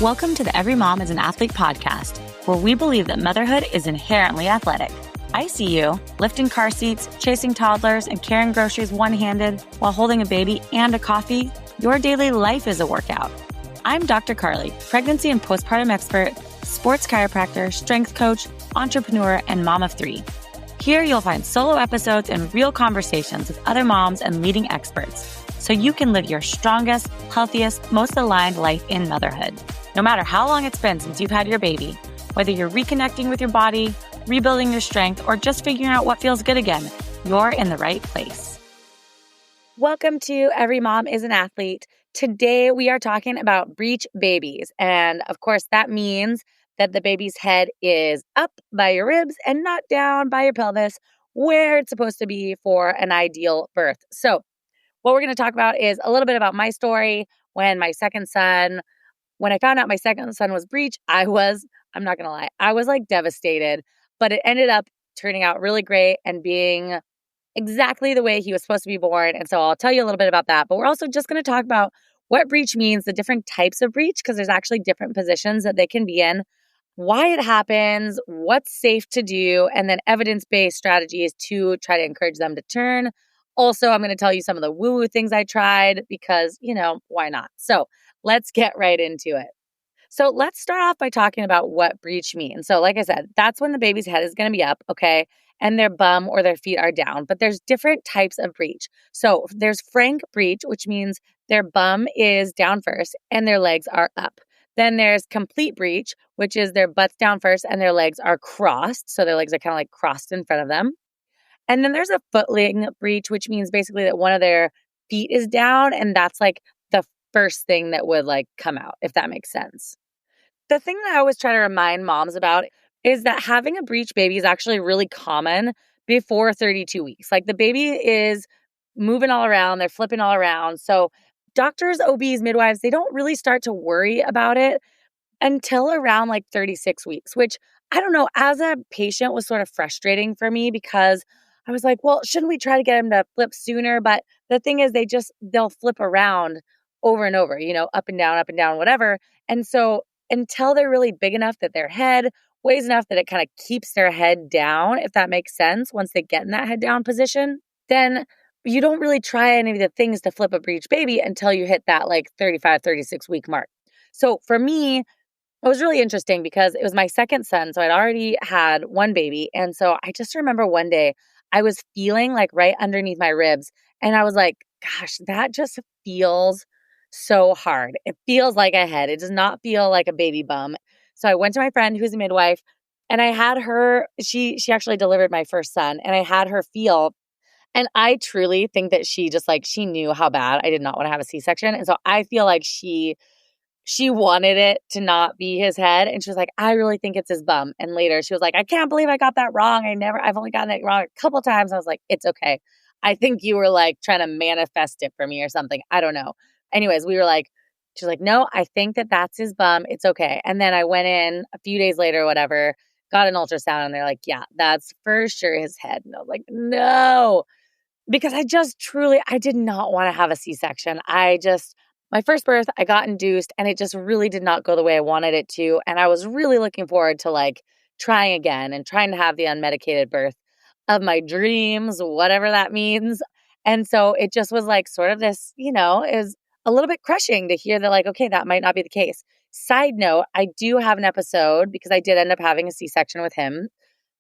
Welcome to the Every Mom is an Athlete podcast, where we believe that motherhood is inherently athletic. I see you lifting car seats, chasing toddlers, and carrying groceries one-handed while holding a baby and a coffee. Your daily life is a workout. I'm Dr. Karlie, pregnancy and postpartum expert, sports chiropractor, strength coach, entrepreneur, and mom of 3. Here you'll find solo episodes and real conversations with other moms and leading experts, so you can live your strongest, healthiest, most aligned life in motherhood. No matter how long it's been since you've had your baby, whether you're reconnecting with your body, rebuilding your strength, or just figuring out what feels good again, you're in the right place. Welcome to Every Mom is an Athlete. Today we are talking about breech babies. And of course, that means that the baby's head is up by your ribs and not down by your pelvis, where it's supposed to be for an ideal birth. So what we're going to talk about is a little bit about my story when I found out my second son was breech. I'm not going to lie, I was like devastated, but it ended up turning out really great and being exactly the way he was supposed to be born. And so I'll tell you a little bit about that, but we're also just going to talk about what breech means, the different types of breech, because there's actually different positions that they can be in, why it happens, what's safe to do, and then evidence-based strategies to try to encourage them to turn. Also, I'm going to tell you some of the woo-woo things I tried because, why not? So let's get right into it. So let's start off by talking about what breech means. So like I said, that's when the baby's head is going to be up, okay, and their bum or their feet are down. But there's different types of breech. So there's frank breech, which means their bum is down first and their legs are up. Then there's complete breech, which is their butt's down first and their legs are crossed. So their legs are kind of like crossed in front of them. And then there's a footling breech, which means basically that one of their feet is down, and that's like the first thing that would like come out, if that makes sense. The thing that I always try to remind moms about is that having a breech baby is actually really common before 32 weeks. Like the baby is moving all around, they're flipping all around. So doctors, OBs, midwives, they don't really start to worry about it until around like 36 weeks, which I don't know, as a patient was sort of frustrating for me because I was like, well, shouldn't we try to get them to flip sooner? But the thing is they'll flip around over and over, up and down, whatever. And so until they're really big enough that their head weighs enough that it kind of keeps their head down, if that makes sense, once they get in that head down position, then you don't really try any of the things to flip a breech baby until you hit that like 35, 36 week mark. So for me, it was really interesting because it was my second son. So I'd already had one baby. And so I just remember one day I was feeling like right underneath my ribs. And I was like, gosh, that just feels so hard. It feels like a head. It does not feel like a baby bum. So I went to my friend who's a midwife and I had her, she actually delivered my first son, and I had her feel. And I truly think that she knew how bad I did not want to have a C-section. And so I feel like she wanted it to not be his head. And she was like, I really think it's his bum. And later she was like, I can't believe I got that wrong. I've only gotten it wrong a couple times. I was like, it's okay. I think you were like trying to manifest it for me or something. I don't know. Anyways, she's like, no, I think that that's his bum. It's okay. And then I went in a few days later, whatever, got an ultrasound, and they're like, yeah, that's for sure his head. And I was like, no, because I did not want to have a C-section. My first birth, I got induced and it just really did not go the way I wanted it to. And I was really looking forward to like trying again and trying to have the unmedicated birth of my dreams, whatever that means. And so it just was like sort of this, is a little bit crushing to hear that like, okay, that might not be the case. Side note, I do have an episode because I did end up having a C-section with him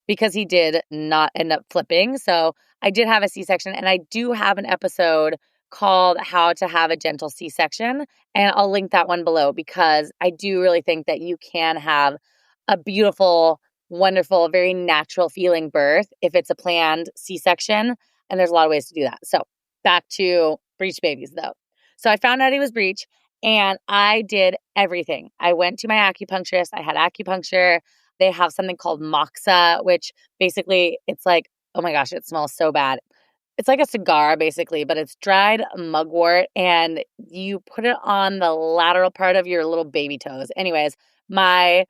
because he did not end up flipping. So I did have a C-section, and I do have an episode called How to Have a Gentle C-Section. And I'll link that one below because I do really think that you can have a beautiful, wonderful, very natural feeling birth if it's a planned C-section. And there's a lot of ways to do that. So back to breech babies though. So I found out he was breech and I did everything. I went to my acupuncturist. I had acupuncture. They have something called moxa, which basically it's like, oh my gosh, it smells so bad. It's like a cigar basically, but it's dried mugwort and you put it on the lateral part of your little baby toes. Anyways, my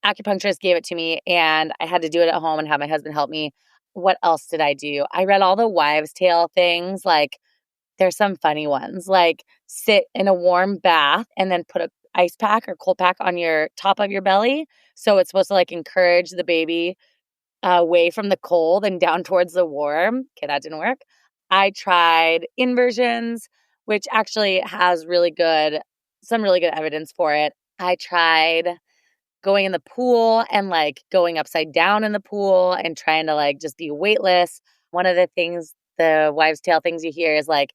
acupuncturist gave it to me and I had to do it at home and have my husband help me. What else did I do? I read all the wives' tale things. Like there's some funny ones, like sit in a warm bath and then put ice pack or cold pack on your top of your belly. So it's supposed to like encourage the baby away from the cold and down towards the warm. Okay, that didn't work. I tried inversions, which actually has some really good evidence for it. I tried going in the pool and like going upside down in the pool and trying to like just be weightless. One of the things, the wives' tale things you hear is like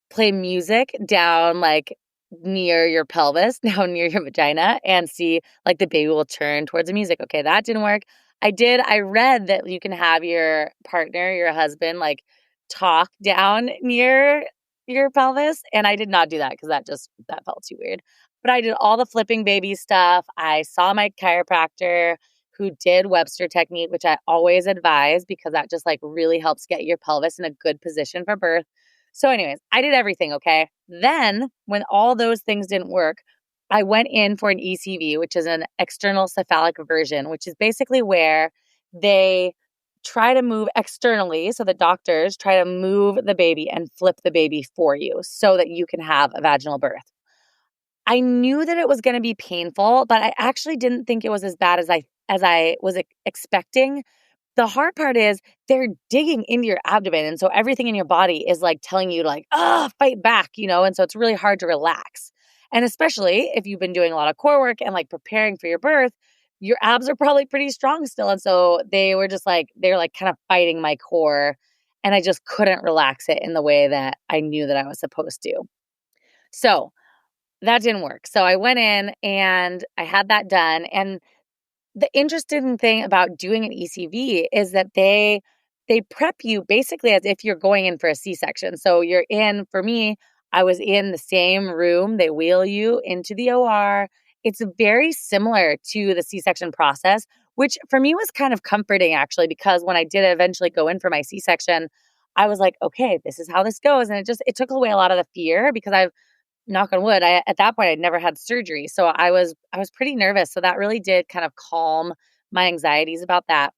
play music down like near your pelvis, down near your vagina, and see like the baby will turn towards the music. Okay, that didn't work. I read that you can have your partner, your husband, like talk down near your pelvis. And I did not do that because that felt too weird. But I did all the flipping baby stuff. I saw my chiropractor who did Webster technique, which I always advise because that just like really helps get your pelvis in a good position for birth. So anyways, I did everything, okay? Then when all those things didn't work, I went in for an ECV, which is an external cephalic version, which is basically where they try to move externally. So the doctors try to move the baby and flip the baby for you so that you can have a vaginal birth. I knew that it was going to be painful, but I actually didn't think it was as bad as I was expecting. The hard part is they're digging into your abdomen. And so everything in your body is like telling you like, fight back, And so it's really hard to relax. And especially if you've been doing a lot of core work and like preparing for your birth, your abs are probably pretty strong still. And so they're like kind of fighting my core. And I just couldn't relax it in the way that I knew that I was supposed to. So that didn't work. So I went in and I had that done. And the interesting thing about doing an ECV is that they prep you basically as if you're going in for a C-section. So for me, I was in the same room. They wheel you into the OR. It's very similar to the C-section process, which for me was kind of comforting actually, because when I did eventually go in for my C-section, I was like, okay, this is how this goes. And it took away a lot of the fear because knock on wood, at that point I'd never had surgery. So I was pretty nervous. So that really did kind of calm my anxieties about that.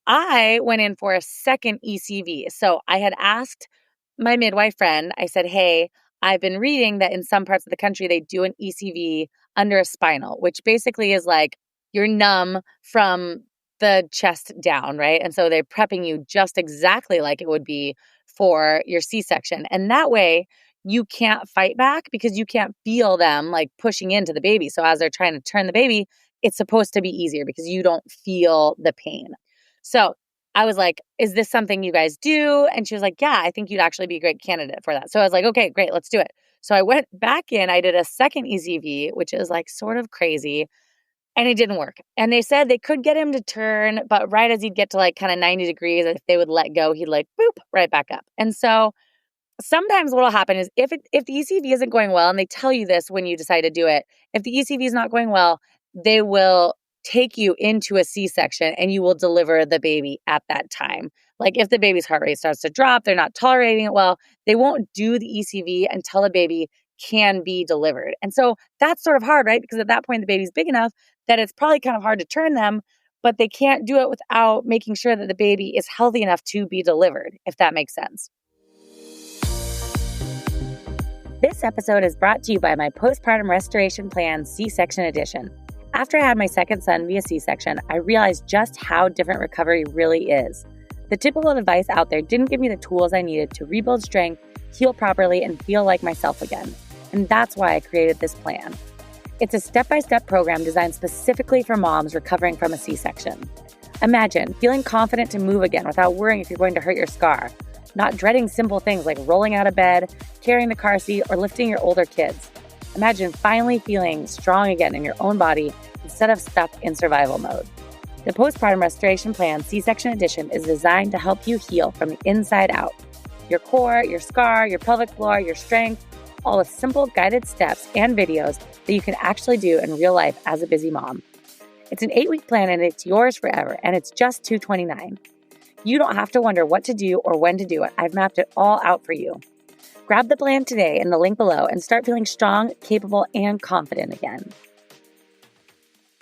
I went in for a second ECV. So I had asked my midwife friend, I said, hey, I've been reading that in some parts of the country, they do an ECV under a spinal, which basically is like you're numb from the chest down, right? And so they're prepping you just exactly like it would be for your C-section. And that way, you can't fight back because you can't feel them like pushing into the baby. So as they're trying to turn the baby, it's supposed to be easier because you don't feel the pain. So I was like, is this something you guys do? And she was like, yeah, I think you'd actually be a great candidate for that. So I was like, okay, great, let's do it. So I went back in, I did a second ECV, which is like sort of crazy, and it didn't work. And they said they could get him to turn, but right as he'd get to like kind of 90 degrees, if they would let go, he'd like, boop, right back up. And so sometimes what will happen is if the ECV isn't going well, and they tell you this when you decide to do it, if the ECV is not going well, they will take you into a C-section and you will deliver the baby at that time. Like if the baby's heart rate starts to drop, they're not tolerating it well, they won't do the ECV until the baby can be delivered. And so that's sort of hard, right? Because at that point, the baby's big enough that it's probably kind of hard to turn them, but they can't do it without making sure that the baby is healthy enough to be delivered, if that makes sense. This episode is brought to you by my Postpartum Restoration Plan C-Section Edition. After I had my second son via C-section, I realized just how different recovery really is. The typical advice out there didn't give me the tools I needed to rebuild strength, heal properly, and feel like myself again. And that's why I created this plan. It's a step-by-step program designed specifically for moms recovering from a C-section. Imagine feeling confident to move again without worrying if you're going to hurt your scar. Not dreading simple things like rolling out of bed, carrying the car seat, or lifting your older kids. Imagine finally feeling strong again in your own body instead of stuck in survival mode. The Postpartum Restoration Plan C-Section Edition is designed to help you heal from the inside out. Your core, your scar, your pelvic floor, your strength, all with simple guided steps and videos that you can actually do in real life as a busy mom. It's an 8-week plan and it's yours forever, and it's just $229. You don't have to wonder what to do or when to do it. I've mapped it all out for you. Grab the plan today in the link below and start feeling strong, capable, and confident again.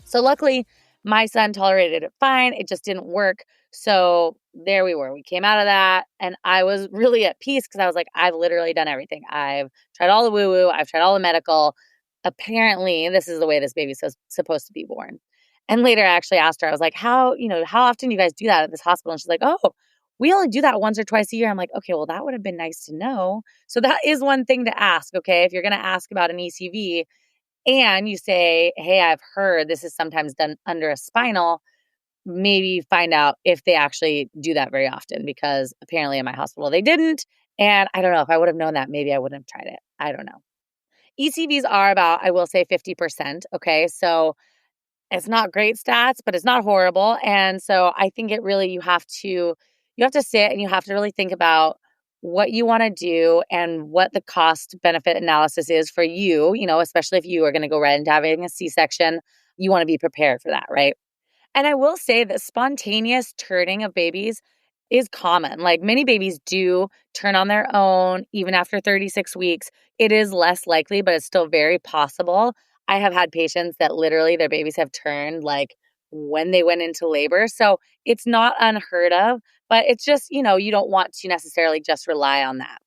So luckily, my son tolerated it fine. It just didn't work. So there we were. We came out of that and I was really at peace because I was like, I've literally done everything. I've tried all the woo-woo. I've tried all the medical. apparently this is the way this baby's supposed to be born. And later I actually asked her, I was like, how often do you guys do that at this hospital? And she's like, oh, we only do that once or twice a year. I'm like, okay, well, that would have been nice to know. So that is one thing to ask, okay? If you're going to ask about an ECV and you say, hey, I've heard this is sometimes done under a spinal, maybe find out if they actually do that very often, because apparently in my hospital they didn't. And I don't know, if I would have known that, maybe I wouldn't have tried it. I don't know. ECVs are about, I will say, 50%. Okay. So it's not great stats, but it's not horrible. And so I think it really, you have to sit and you have to really think about what you want to do and what the cost benefit analysis is for you, especially if you are going to go right into having a C-section, you want to be prepared for that, right? And I will say that spontaneous turning of babies is common. Like, many babies do turn on their own even after 36 weeks. It is less likely, but it's still very possible. I have had patients that literally their babies have turned like when they went into labor. So it's not unheard of, but it's just, you don't want to necessarily just rely on that.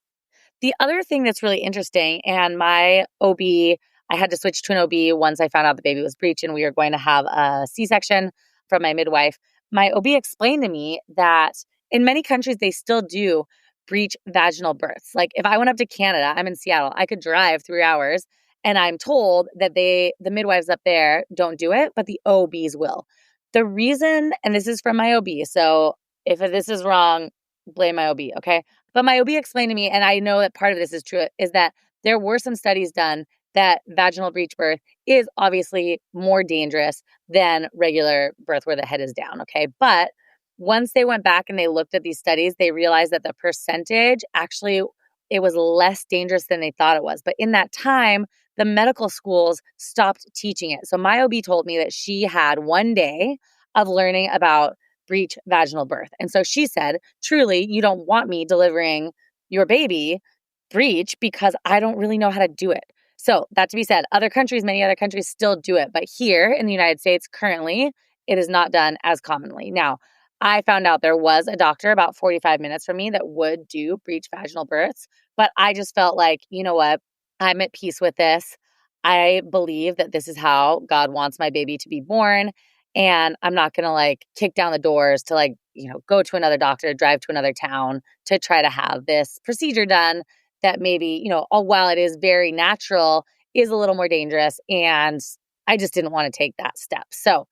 The other thing that's really interesting, and my OB, I had to switch to an OB once I found out the baby was breech and we were going to have a C-section from my midwife. My OB explained to me that in many countries, they still do breech vaginal births. Like, if I went up to Canada, I'm in Seattle, I could drive 3 hours, and I'm told that the midwives up there don't do it, but the OBs will. The reason, and this is from my OB, so if this is wrong, blame my OB, okay? But my OB explained to me, and I know that part of this is true, is that there were some studies done that vaginal breech birth is obviously more dangerous than regular birth where the head is down, okay? But once they went back and they looked at these studies, they realized that the percentage actually, it was less dangerous than they thought it was. But in that time, the medical schools stopped teaching it. So my OB told me that she had one day of learning about breech vaginal birth. And so she said, truly, you don't want me delivering your baby breech because I don't really know how to do it. So that to be said, many other countries still do it. But here in the United States, currently, it is not done as commonly. Now, I found out there was a doctor about 45 minutes from me that would do breech vaginal births, but I just felt like, you know what? I'm at peace with this. I believe that this is how God wants my baby to be born. And I'm not going to kick down the doors to go to another doctor, drive to another town to try to have this procedure done that maybe, while it is very natural, is a little more dangerous. And I just didn't want to take that step. So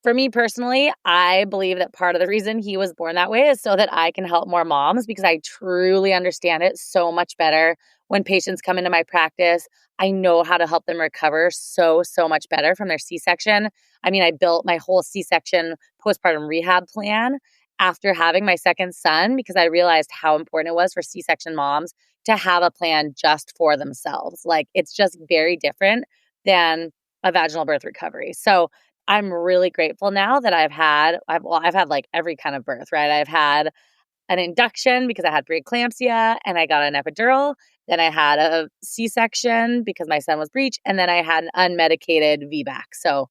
for me personally, I believe that part of the reason he was born that way is so that I can help more moms, because I truly understand it so much better. When patients come into my practice, I know how to help them recover so much better from their C-section. I mean, I built my whole C-section postpartum rehab plan after having my second son, because I realized how important it was for C-section moms to have a plan just for themselves. Like, it's just very different than a vaginal birth recovery. So I'm really grateful now that I've had every kind of birth, right? I've had an induction because I had preeclampsia and I got an epidural. Then I had a C-section because my son was breech. And then I had an unmedicated VBAC. So,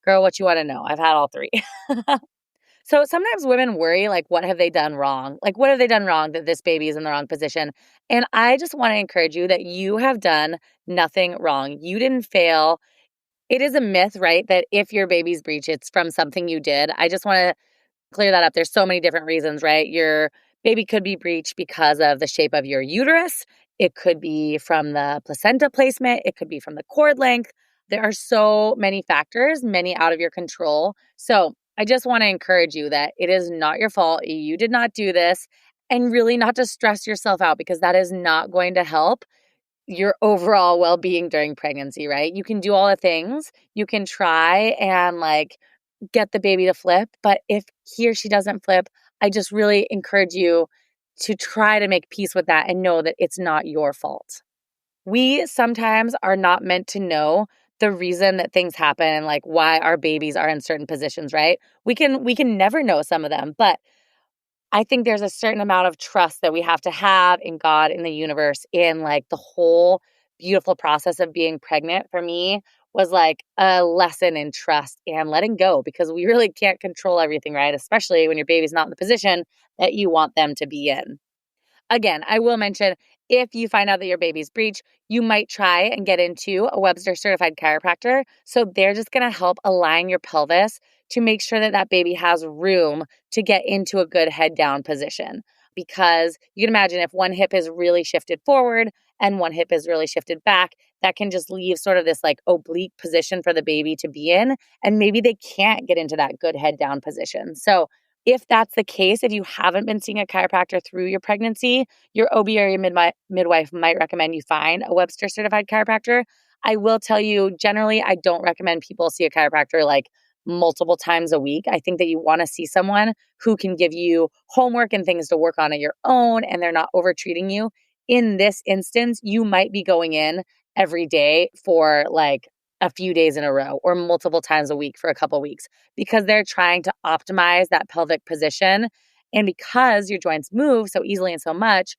girl, what you want to know? I've had all three. So sometimes women worry, what have they done wrong? What have they done wrong that this baby is in the wrong position? And I just want to encourage you that you have done nothing wrong. You didn't fail. It is a myth, right, that if your baby's breech, it's from something you did. I just want to clear that up. There's so many different reasons, right? Your baby could be breech because of the shape of your uterus. It could be from the placenta placement. It could be from the cord length. There are so many factors, many out of your control. So I just want to encourage you that it is not your fault. You did not do this, and really not to stress yourself out, because that is not going to help your overall well-being during pregnancy, right? You can do all the things. You can try and get the baby to flip, but if he or she doesn't flip, I just really encourage you to try to make peace with that and know that it's not your fault. We sometimes are not meant to know the reason that things happen and why our babies are in certain positions, right? We can never know some of them, but I think there's a certain amount of trust that we have to have in God, in the universe, in the whole beautiful process of being pregnant. For me, was a lesson in trust and letting go, because we really can't control everything, right? Especially when your baby's not in the position that you want them to be in. Again, I will mention, if you find out that your baby's breech, you might try and get into a Webster certified chiropractor. So they're just going to help align your pelvis to make sure that that baby has room to get into a good head down position. Because you can imagine if one hip is really shifted forward and one hip is really shifted back, that can just leave sort of this like oblique position for the baby to be in. And maybe they can't get into that good head down position. So if that's the case, if you haven't been seeing a chiropractor through your pregnancy, your OB or your midwife might recommend you find a Webster certified chiropractor. I will tell you, generally, I don't recommend people see a chiropractor like multiple times a week. I think that you want to see someone who can give you homework and things to work on your own, and they're not over treating you. In this instance, you might be going in every day for like a few days in a row or multiple times a week for a couple weeks because they're trying to optimize that pelvic position. And because your joints move so easily and so much,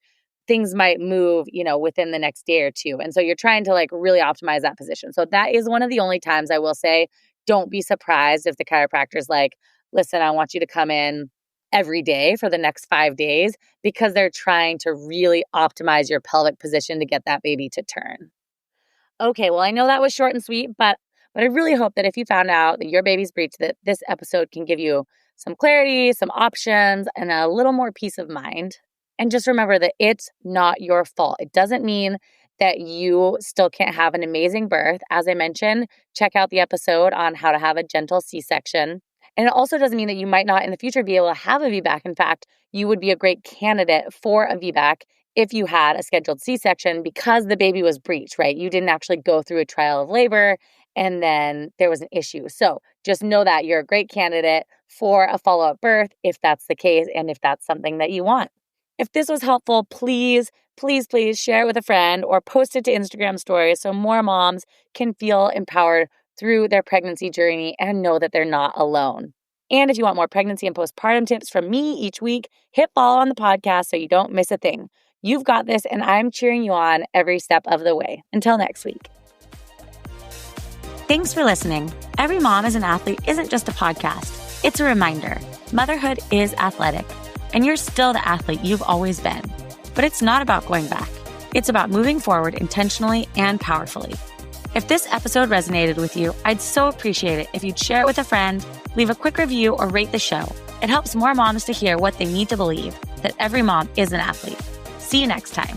things might move, within the next day or two. And so you're trying to like really optimize that position. So that is one of the only times I will say, don't be surprised if the chiropractor's like, listen, I want you to come in every day for the next 5 days, because they're trying to really optimize your pelvic position to get that baby to turn. Okay, well, I know that was short and sweet, but I really hope that if you found out that your baby's breech, that this episode can give you some clarity, some options, and a little more peace of mind. And just remember that it's not your fault. It doesn't mean that you still can't have an amazing birth. As I mentioned, check out the episode on how to have a gentle C-section. And it also doesn't mean that you might not in the future be able to have a VBAC. In fact, you would be a great candidate for a VBAC if you had a scheduled C-section because the baby was breech, right? You didn't actually go through a trial of labor and then there was an issue. So just know that you're a great candidate for a follow-up birth if that's the case and if that's something that you want. If this was helpful, please share it with a friend or post it to Instagram stories so more moms can feel empowered through their pregnancy journey and know that they're not alone. And if you want more pregnancy and postpartum tips from me each week, hit follow on the podcast so you don't miss a thing. You've got this, and I'm cheering you on every step of the way. Until next week. Thanks for listening. Every Mom is an Athlete isn't just a podcast. It's a reminder. Motherhood is athletic, and you're still the athlete you've always been. But it's not about going back. It's about moving forward intentionally and powerfully. If this episode resonated with you, I'd so appreciate it if you'd share it with a friend, leave a quick review, or rate the show. It helps more moms to hear what they need to believe, that every mom is an athlete. See you next time.